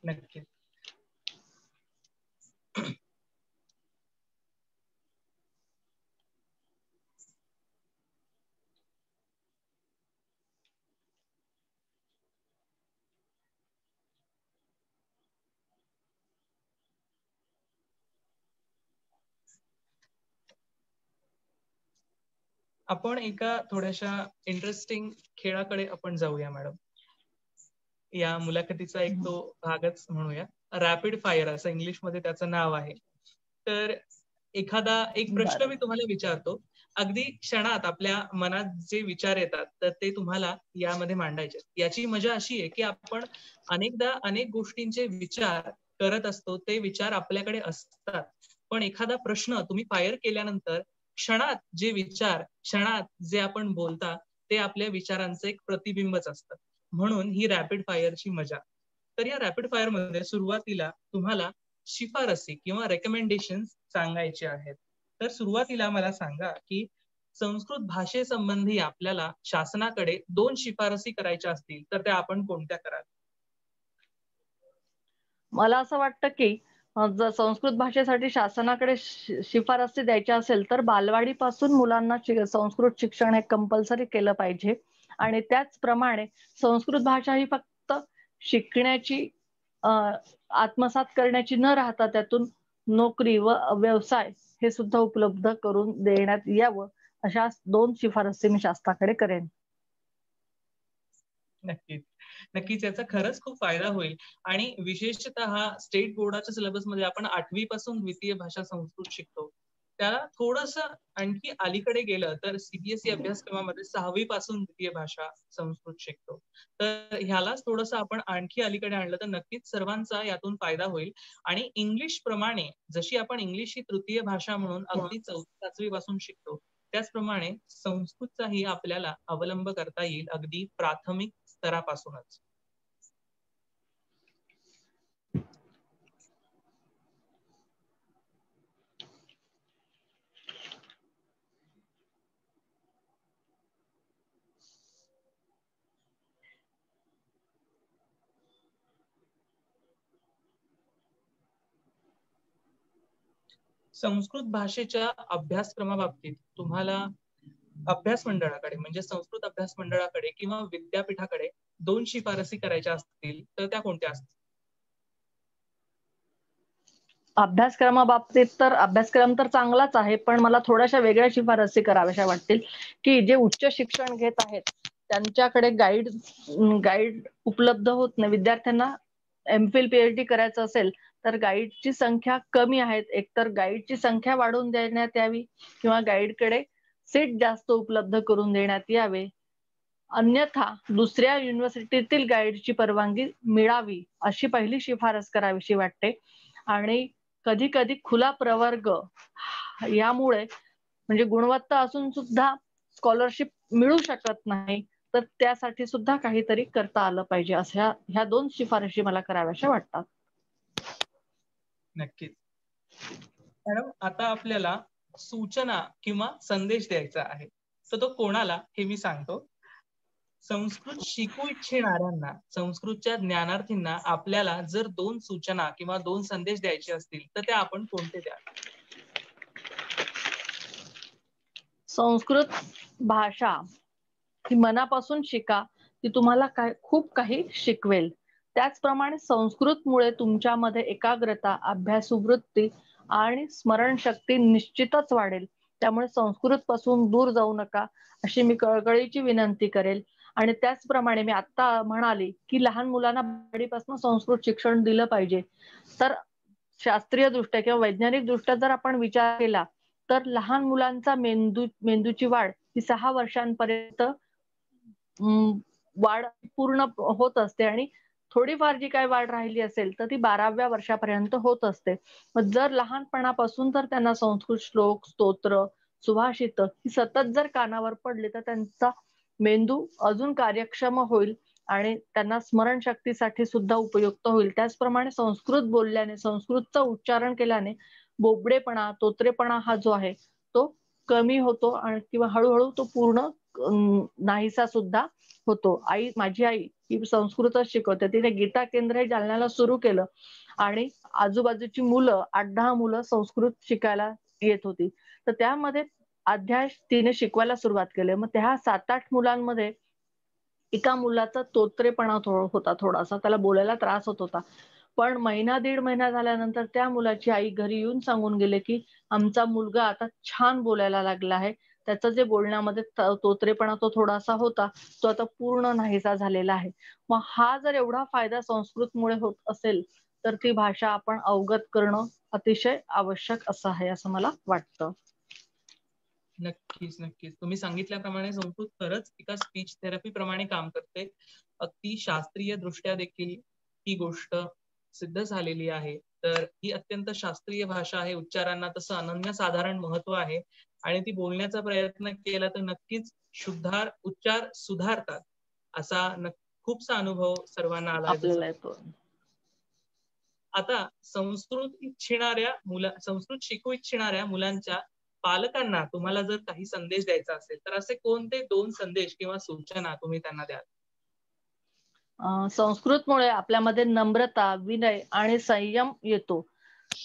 नक्की. आपण एका थोड्याशा इंटरेस्टिंग खेळाकडे आपण जाऊया मॅडम. या मुलाखतीचा एक तो भागच म्हणूया. रॅपिड फायर असं इंग्लिशमध्ये त्याचं नाव आहे. तर एक प्रश्न मी तुम्हाला विचारतो. अगदी क्षणात आपल्या मनात जे विचार येतात तर ते तुम्हाला यामध्ये मांडायचे. याची मजा अशी आहे की आपण अनेकदा अनेक गोष्टींचे विचार करत असतो, ते विचार आपल्याकडे असतात, पण एखादा प्रश्न तुम्ही फायर केल्यानंतर क्षणात जे विचार, क्षणात जे आपण बोलता ते आपल्या विचारांचं एक प्रतिबिंबच असतं. म्हणून ही रॅपिड फायरची मजा. तर या रॅपिड फायर मध्ये सुरुवातीला तुम्हाला शिफारसी किंवा रेकमेंडेशन सांगायचे आहेत. तर सुरुवातीला मला सांगा की संस्कृत भाषेसंबंधी आपल्याला शासनाकडे 2 शिफारसी करायच्या असतील तर त्या आपण कोणत्या कराल? मला असं वाटतं की जर संस्कृत भाषेसाठी शासनाकडे शिफारसी द्यायच्या असेल तर बालवाडीपासून मुलांना संस्कृत शिक्षण हे कंपल्सरी केलं पाहिजे. आणि त्याचप्रमाणे संस्कृत भाषा ही फक्त शिकण्याची आत्मसात करण्याची न राहता त्यातून नोकरी व व्यवसाय हे सुद्धा उपलब्ध करून देण्यात यावं, अशा 2 शिफारसी मी शासनाकडे करेन. नक्कीच नक्कीच, याचा खरंच खूप फायदा होईल. आणि विशेषतः स्टेट बोर्डाच्या सिलेबस मध्ये आपण 8वी पासून द्वितीय भाषा संस्कृत शिकतो. त्याला थोडस आणखी अलीकडे गेलं तर सीबीएसई अभ्यासक्रमामध्ये 6वी पासून द्वितीय भाषा संस्कृत शिकतो. तर ह्यालाच थोडस आपण आणखी अलीकडे आणलं तर नक्कीच सर्वांचा यातून फायदा होईल. आणि इंग्लिश प्रमाणे जशी आपण इंग्लिश ही तृतीय भाषा म्हणून अगदी 4वी-5वी पासून शिकतो, त्याचप्रमाणे संस्कृतचाही आपल्याला अवलंब करता येईल अगदी प्राथमिक स्तरापासूनच. संस्कृत भाषेच्या अभ्यासक्रमाबाबतीत तुम्हाला अभ्यास मंडळाकडे म्हणजे संस्कृत अभ्यास मंडळाकडे किंवा विद्यापीठाकडे 2 शिफारसी करायच्या असतील तर त्या कोणत्या असतील? अभ्यासक्रमाबाबतीत तर अभ्यासक्रम तर चांगलाच आहे, पण मला थोड्याशा वेगळ्या शिफारसी कराव्याशा वाटतील की जे उच्च शिक्षण घेत आहेत त्यांच्याकडे गाईड उपलब्ध होत नाही. विद्यार्थ्यांना एमफिल पीएचडी करायचं असेल तर गाईडची संख्या कमी आहेत. एकतर गाईडची संख्या वाढवून देण्यात यावी किंवा गाईडकडे सीट जास्त उपलब्ध करून देण्यात यावे. अन्यथा दुसऱ्या युनिव्हर्सिटीतील गाईडची परवानगी मिळावी अशी पहिली शिफारस करावीशी वाटते. आणि कधी कधी खुला प्रवर्ग यामुळे म्हणजे गुणवत्ता असून सुद्धा स्कॉलरशिप मिळू शकत नाही, तर त्यासाठी सुद्धा काहीतरी करता आलं पाहिजे. अशा ह्या 2 शिफारशी मला कराव्याशा वाटतात. नक्कीच मॅडम, आता आपल्याला सूचना किंवा संदेश द्यायचा आहे, तर तो कोणाला हे मी सांगतो. संस्कृत शिकू इच्छिणाऱ्यांना, संस्कृतच्या ज्ञानार्थींना आपल्याला जर 2 सूचना किंवा 2 संदेश द्यायचे असतील तर त्या आपण कोणते द्याल? संस्कृत भाषा ही मनापासून शिका, ती तुम्हाला खूप काही शिकवेल. त्याचप्रमाणे संस्कृतमुळे तुमच्यामध्ये एकाग्रता, अभ्यासवृत्ती आणि स्मरणशक्ती निश्चितच वाढेल. त्यामुळे संस्कृत पासून दूर जाऊ नका अशी मी कळकळीची विनंती करेल. आणि त्याचप्रमाणे मी आता म्हणाली की लहान मुलांना बालवाडीपासून संस्कृत शिक्षण दिलं पाहिजे. तर शास्त्रीय दृष्ट्या किंवा वैज्ञानिक दृष्ट्या जर आपण विचार केला तर लहान मुलांचा मेंदूची वाढ ही 6 वर्षांपर्यंत वाढ पूर्ण होत असते आणि थोडीफार जी काय वाढ राहिली असेल तर ती 12व्या वर्षापर्यंत होत असते. मग जर लहानपणापासून तर त्यांना संस्कृत श्लोक, स्तोत्र, सुभाषित ही सतत जर कानावर पडली तर त्यांचा मेंदू अजून कार्यक्षम होईल आणि त्यांना स्मरणशक्तीसाठी सुद्धा उपयुक्त होईल. त्याचप्रमाणे संस्कृत बोलल्याने, संस्कृतचं उच्चारण केल्याने बोबडेपणा, तोत्रेपणा हा जो आहे तो कमी होतो आणि किंवा हळूहळू तो पूर्ण नाहीसा सुद्धा होतो. माझी आई ही संस्कृतच शिकवते. तिने गीता केंद्र हे जालन्याला सुरू केलं आणि आजूबाजूची मुलं 8-10 मुलं संस्कृत शिकायला येत होती. तर त्यामध्ये अध्याय तिने शिकवायला सुरुवात केली. मग त्या 7-8 मुलांमध्ये एका मुलाचा तोत्रेपणा होता थोडासा, त्याला बोलायला त्रास होत होता. पण महिना दीड महिना झाल्यानंतर त्या मुलाची आई घरी येऊन सांगून गेले की आमचा मुलगा आता छान बोलायला लागला आहे, त्याचं जे बोलण्यामध्ये तोतरेपणा तो थोडासा होता तो आता पूर्ण नाहीसा झालेला आहे. मग हा जर एवढा फायदा संस्कृतमुळे होत असेल तर ती भाषा आपण अवगत करणं अतिशय आवश्यक असं आहे असं मला वाटतं. नक्कीच नक्कीच. तुम्ही सांगितल्याप्रमाणे संस्कृत खरंच एका स्पीच थेरपी प्रमाणे काम करते. अगदी शास्त्रीय दृष्ट्या देखील ही गोष्ट सिद्ध झालेली आहे. तर ही अत्यंत शास्त्रीय भाषा आहे. उच्चारांना तसं अनन्यसाधारण महत्व आहे आणि ती बोलण्याचा प्रयत्न केला तर नक्कीच उच्चार सुधारतात असा खूपसा अनुभव सर्वांना आलाय. आपल्याला येतो. आता संस्कृत शिकू इच्छिणाऱ्या मुलांच्या पालकांना तुम्हाला जर काही संदेश द्यायचा असेल तर असे कोणते 2 संदेश किंवा सूचना तुम्ही त्यांना द्याल? संस्कृतमुळे आपल्यामध्ये नम्रता, विनय आणि संयम येतो,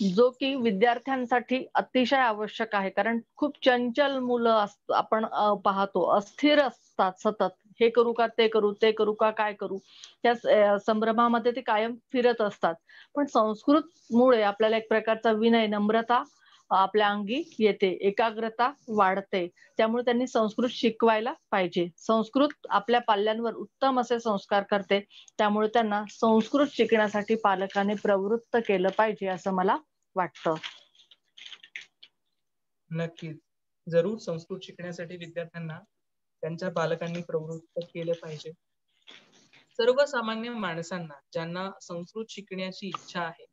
जो की विद्यार्थ्यांसाठी अतिशय आवश्यक आहे. कारण खूप चंचल मुलं आपण पाहतो, अस्थिर असतात सतत. हे करू का ते करू, ते करू का काय करू, त्या संभ्रमामध्ये ते कायम फिरत असतात. पण संस्कृतमुळे आपल्याला एक प्रकारचा विनय, नम्रता आपल्या अंगी येते, एकाग्रता वाढते. त्यामुळे त्यांनी संस्कृत शिकवायला पाहिजे. संस्कृत आपल्या पाल्यांवर उत्तम असे संस्कार करते. त्यामुळे त्यांना संस्कृत शिकण्यासाठी पालकांनी प्रवृत्त केलं पाहिजे असं मला वाटतं. नक्कीच. जरूर संस्कृत शिकण्यासाठी विद्यार्थ्यांना त्यांच्या पालकांनी प्रवृत्त केलं पाहिजे. सर्वसामान्य माणसांना ज्यांना संस्कृत शिकण्याची इच्छा आहे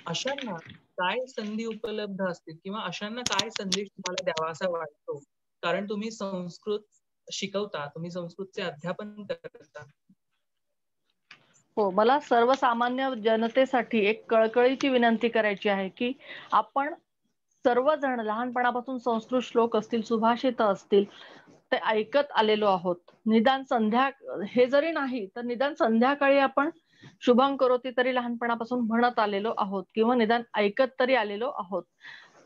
अशांना काय संधी उपलब्ध असतील किंवा अशांना काय संदेश तुम्हाला द्यावा असा वाटतो? कारण तुम्ही संस्कृत शिकवता, तुम्ही संस्कृतचे अध्यापन करता. हो, मला सर्वसामान्य जनतेसाठी एक कळकळीची विनंती करायची आहे की आपण सर्वजण लहानपणापासून संस्कृत श्लोक असतील, सुभाषित असतील, ते ऐकत आलेलो आहोत. निदान हे जरी नाही तर निदान संध्याकाळी आपण शुभं करोती तरी लहानपणापासून म्हणत आलेलो आहोत किंवा निदान ऐकत तरी आलेलो आहोत.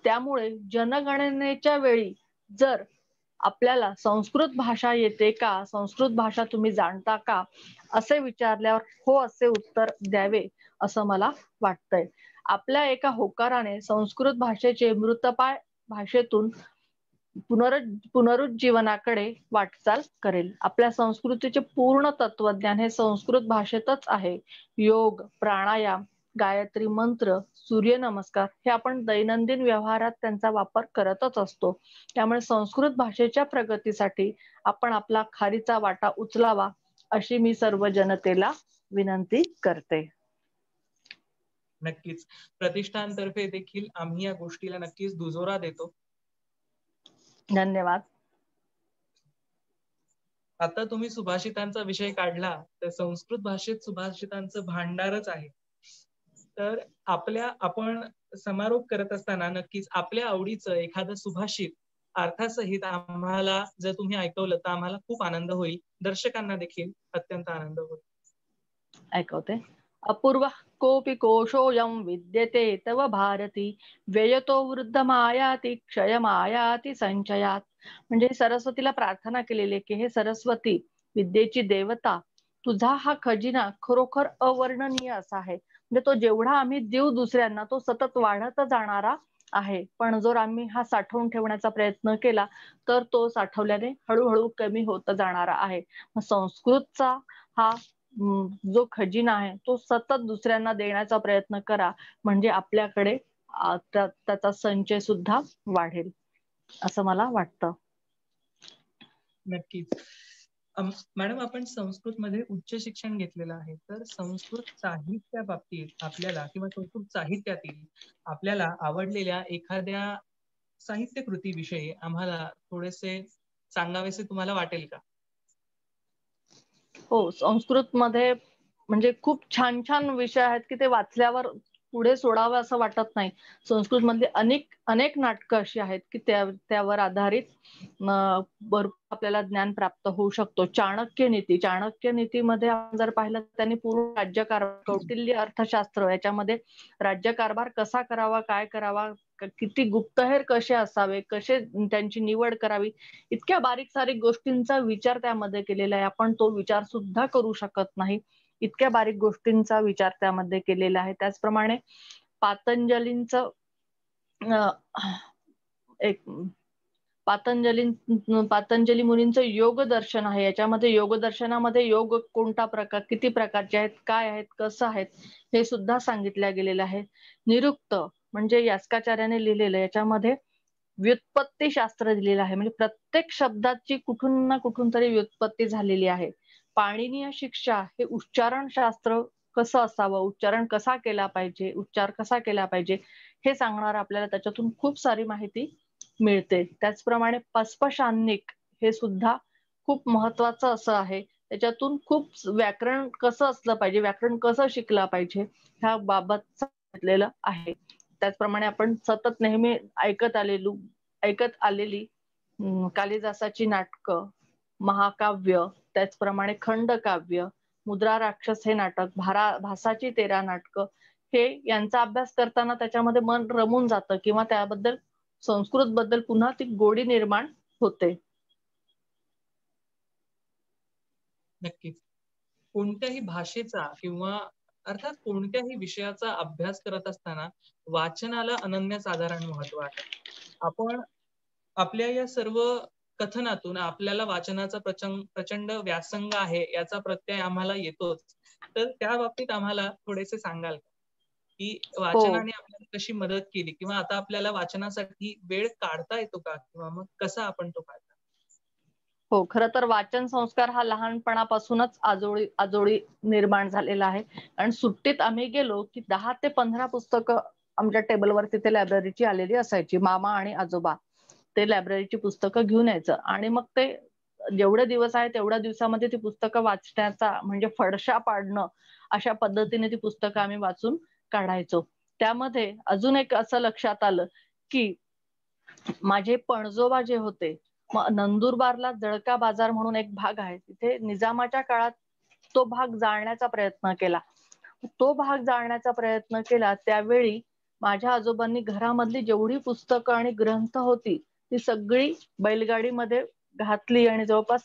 त्यामुळे जनगणनेच्या वेळी जर आपल्याला संस्कृत भाषा येते का, संस्कृत भाषा तुम्ही जाणता का, असे विचारल्यावर हो असे उत्तर द्यावे असं मला वाटतंय. आपल्या एका होकाराने संस्कृत भाषेचे मृतपाय भाषेतून पुनरुज्जीवनाकडे वाटचाल करेल. आपल्या संस्कृतीचे पूर्ण तत्वज्ञान हे संस्कृत भाषेतच आहे. योग, प्राणायाम, गायत्री मंत्र, सूर्यनमस्कार हे आपण दैनंदिन व्यवहारात त्यांचा वापर करतच असतो. त्यामुळे संस्कृत भाषेच्या प्रगतीसाठी आपण आपला खारीचा वाटा उचलावा अशी मी सर्व जनतेला विनंती करते. नक्कीच. प्रतिष्ठानतर्फे देखील आम्ही या गोष्टीला नक्कीच दुजोरा देतो. धन्यवाद. आता तुम्ही सुभाषितांचा विषय काढला तर संस्कृत भाषेत सुभाषितांचं भांडारच आहे. तर आपण समारोप करत असताना नक्कीच आपल्या आवडीचं एखादं सुभाषित अर्थासहित आम्हाला जर तुम्ही ऐकवलं तर आम्हाला खूप आनंद होईल, दर्शकांना देखील अत्यंत आनंद होईल. ऐकवते. अपूर्व कोपि कोशोऽयं विद्यते तव भारती, व्ययतो वृद्धमायाति क्षयमायाति संचयात. म्हणजे सरस्वतीला प्रार्थना केलेली की हे सरस्वती, विद्येची देवता, तुझा हा खजिना खरोखर अवर्णनीय असा आहे. म्हणजे तो जेवढा आम्ही देऊ दुसऱ्यांना तो सतत वाढत जाणारा आहे. पण जर आम्ही हा साठवून ठेवण्याचा प्रयत्न केला तर तो साठवल्याने हळूहळू कमी होत जाणारा आहे. संस्कृतचा हा जो खजिना आहे तो सतत दुसऱ्यांना देण्याचा प्रयत्न करा, म्हणजे आपल्याकडे त्याचा संचय सुद्धा वाढेल असं मला वाटतं. नक्कीच. मॅडम, आपण संस्कृतमध्ये उच्च शिक्षण घेतलेलं आहे, तर संस्कृत साहित्या बाबतीत आपल्याला किंवा संस्कृत साहित्यातील आपल्याला आवडलेल्या एखाद्या साहित्य कृतीविषयी आम्हाला थोडेसे सांगावेसे तुम्हाला वाटेल का? हो, संस्कृतमध्ये म्हणजे खूप छान छान विषय आहेत की ते वाचल्यावर पुढे सोडावं असं वाटत नाही. संस्कृत मधली अनेक नाटकं अशी आहेत की त्यावर आधारित भरपूर आपल्याला ज्ञान प्राप्त होऊ शकतो. चाणक्य नीतीमध्ये आपण जर पाहिलं त्यांनी पूर्ण राज्यकारभार, कौटिल्य अर्थशास्त्र याच्यामध्ये राज्यकारभार कसा करावा, काय करावा, किती गुप्तहेर कसे असावे, कसे त्यांची निवड करावी, इतक्या बारीक सारीक गोष्टींचा विचार त्यामध्ये केलेला आहे. आपण तो विचार सुद्धा करू शकत नाही. इतक्या बारीक गोष्टींचा विचार त्यामध्ये केलेला आहे. त्याचप्रमाणे पातंजलींचं एक पातंजली मुनींचं योग दर्शन आहे. याच्यामध्ये योग दर्शनामध्ये योग कोणता प्रकार, किती प्रकारचे आहेत, काय आहेत, कसं आहेत, हे सुद्धा सांगितलं गेलेलं आहे. निरुक्त म्हणजे यास्काचार्याने लिहिलेलं, याच्यामध्ये व्युत्पत्ती शास्त्र दिलेलं आहे. म्हणजे प्रत्येक शब्दाची कुठून ना कुठून तरी व्युत्पत्ती झालेली आहे. पाणिनीय शिक्षा हे उच्चारण शास्त्र कसं असावं, उच्चारण कसा केला पाहिजे, उच्चार कसा केला पाहिजे, हे सांगणार आपल्याला त्याच्यातून खूप सारी माहिती मिळते. त्याचप्रमाणे पस्पशान्निक हे सुद्धा खूप महत्वाचं असं आहे. त्याच्यातून खूप व्याकरण कसं असलं पाहिजे, व्याकरण कसं शिकलं पाहिजे, ह्या बाबत सांगितलेलं आहे. त्याचप्रमाणे आपण सतत नेहमी ऐकत आलेली कालिदासाची नाटकं, महाकाव्य, त्याचप्रमाणे खंडकाव्य, मुद्रा राक्षस हे नाटक, भासाची 13 नाटकं, हे यांचा अभ्यास करताना त्याच्यामध्ये मन रमून जातं किंवा त्याबद्दल संस्कृत बद्दल पुन्हा ती गोडी निर्माण होते. नक्कीच. कोणत्याही भाषेचा किंवा अर्थात कोणत्याही विषयाचा अभ्यास करत असताना वाचनाला अनन्यसाधारण महत्व आहे. आपण आपल्या या सर्व कथनातून आपल्याला वाचनाचा प्रचंड व्यासंग आहे याचा प्रत्यय आम्हाला येतोच. तर त्या बाबतीत आम्हाला थोडेसे सांगाल का की वाचनाने आपल्याला कशी मदत केली, किंवा आता आपल्याला वाचनासाठी वेळ काढता येतो का, किंवा मग कसा आपण तो काढता? हो, खरं तर वाचन संस्कार हा लहानपणापासूनच आजोळी निर्माण झालेला आहे. आणि सुट्टीत आम्ही गेलो की 10 ते 15 पुस्तकं आमच्या टेबलवर तिथे लायब्ररीची आलेली असायची. मामा आणि आजोबा ते लायब्ररीची पुस्तकं घेऊन यायचं आणि मग ते जेवढे दिवस आहे तेवढ्या दिवसामध्ये ती पुस्तकं वाचण्याचा म्हणजे फडशा पाडणं, अशा पद्धतीने ती पुस्तकं आम्ही वाचून काढायचो. त्यामध्ये अजून एक असं लक्षात आलं की माझे पणजोबा जे होते, नंदुरबारला जळका बाजार म्हणून एक भाग आहे, तिथे निजामाच्या काळात तो भाग जाळण्याचा प्रयत्न केला. त्यावेळी माझ्या आजोबांनी घरामधली जेवढी पुस्तकं आणि ग्रंथ होती ती सगळी बैलगाडीमध्ये घातली आणि जवळपास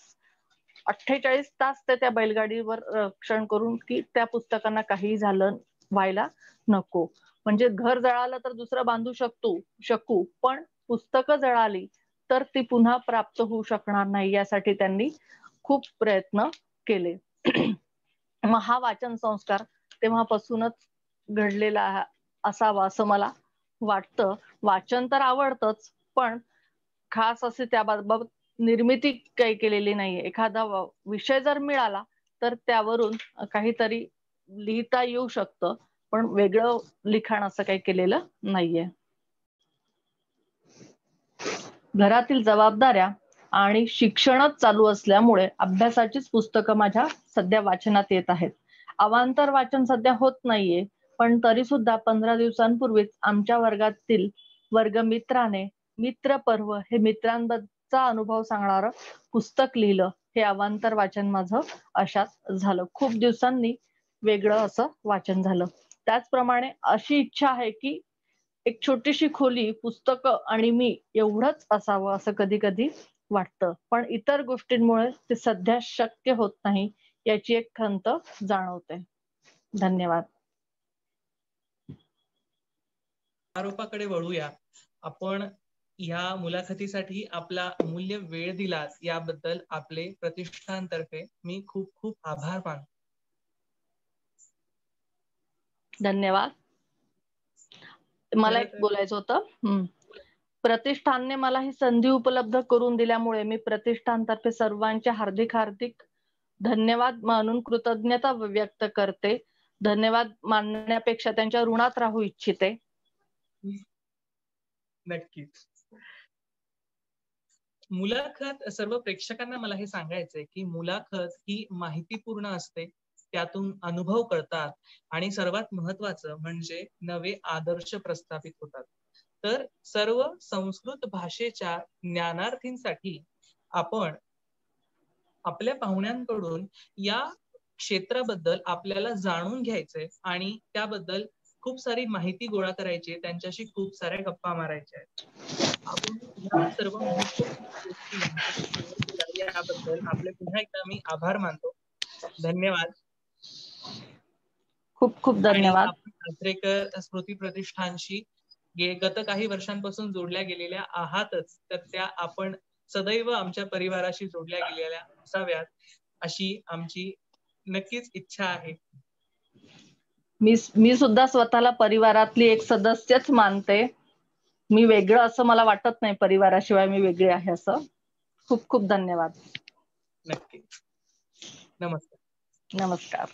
48 तास त्या बैलगाडीवर रक्षण करून की त्या पुस्तकांना काही झालं व्हायला नको. म्हणजे घर जळालं तर दुसरं बांधू शकू, पण पुस्तकं जळाली तर ती पुन्हा प्राप्त होऊ शकणार नाही, यासाठी त्यांनी खूप प्रयत्न केले. मग हा वाचन संस्कार तेव्हापासूनच घडलेला असावा असं मला वाटतं. वाचन तर आवडतंच, पण खास असे त्याबाबत निर्मिती काही केलेली नाहीये. एखादा विषय जर मिळाला तर त्यावरून काहीतरी लिहिता येऊ शकतं, पण वेगळं लिखाण असं काही केलेलं नाहीये. घरातील जबाबदाऱ्या आणि शिक्षणच चालू असल्यामुळे अभ्यासाचीच पुस्तकं माझ्या सध्या वाचनात येत आहेत. अवांतर वाचन सध्या होत नाहीये, पण तरी सुद्धा 15 दिवसांपूर्वीच आमच्या वर्गातील वर्गमित्राने मित्र पर्व हे मित्रांबद्दलचा अनुभव सांगणारं पुस्तक लिहिलं. हे अवांतर वाचन माझं अशात झालं. खूप दिवसांनी वेगळं असं वाचन झालं. त्याचप्रमाणे अशी इच्छा आहे की एक छोटीशी खोली, पुस्तकं आणि मी एवढंच असावं असं कधी कधी वाटतं, पण इतर गोष्टींमुळे ते सध्या शक्य होत नाही, याची एक खंत जाणवते. धन्यवाद. आरोपाकडे वळूया. आपण या मुलाखतीसाठी आपला अमूल्य वेळ दिलात याबद्दल आपले प्रतिष्ठानतर्फे मी खूप खूप आभार मानतो. धन्यवाद. मला एक बोलायचं होतं. प्रतिष्ठानने मला ही संधी उपलब्ध करून दिल्यामुळे मी प्रतिष्ठानतर्फे सर्वांचे हार्दिक धन्यवाद मानून कृतज्ञता व्यक्त करते. धन्यवाद मानण्यापेक्षा त्यांच्या ऋणात राहू इच्छिते. नक्कीच. मुलाखत, सर्व प्रेक्षकांना मला हे सांगायचंय की मुलाखत ही माहितीपूर्ण असते, त्यातून अनुभव कळतात आणि सर्वात महत्वाचं म्हणजे नवे आदर्श प्रस्थापित होतात. तर सर्व संस्कृत भाषेच्या ज्ञानार्थींसाठी आपण आपल्या पाहुण्यांकडून या क्षेत्राबद्दल आपल्याला जाणून घ्यायचंय आणि त्याबद्दल खूप सारी माहिती गोळा करायची, त्यांच्याशी खूप साऱ्या गप्पा मारायच्या आहेत. आपण या सर्व गोष्टी याबद्दल आपले पुन्हा एकदा मी आभार मानतो. धन्यवाद. खूप खूप धन्यवाद. आपण आचरेकर स्मृती प्रतिष्ठानशी गत काही वर्षांपासून जोडल्या गेलेल्या आहातच, तर त्या आपण सदैव आमच्या परिवाराशी जोडल्या गेलेल्या असाव्यात अशी आमची नक्कीच इच्छा आहे. मी सुद्धा स्वतःला परिवारातली एक सदस्यच मानते. मी वेगळं असं मला वाटत नाही, परिवाराशिवाय मी वेगळी आहे असं. खूप खूप धन्यवाद. नक्की. नमस्कार. नमस्कार.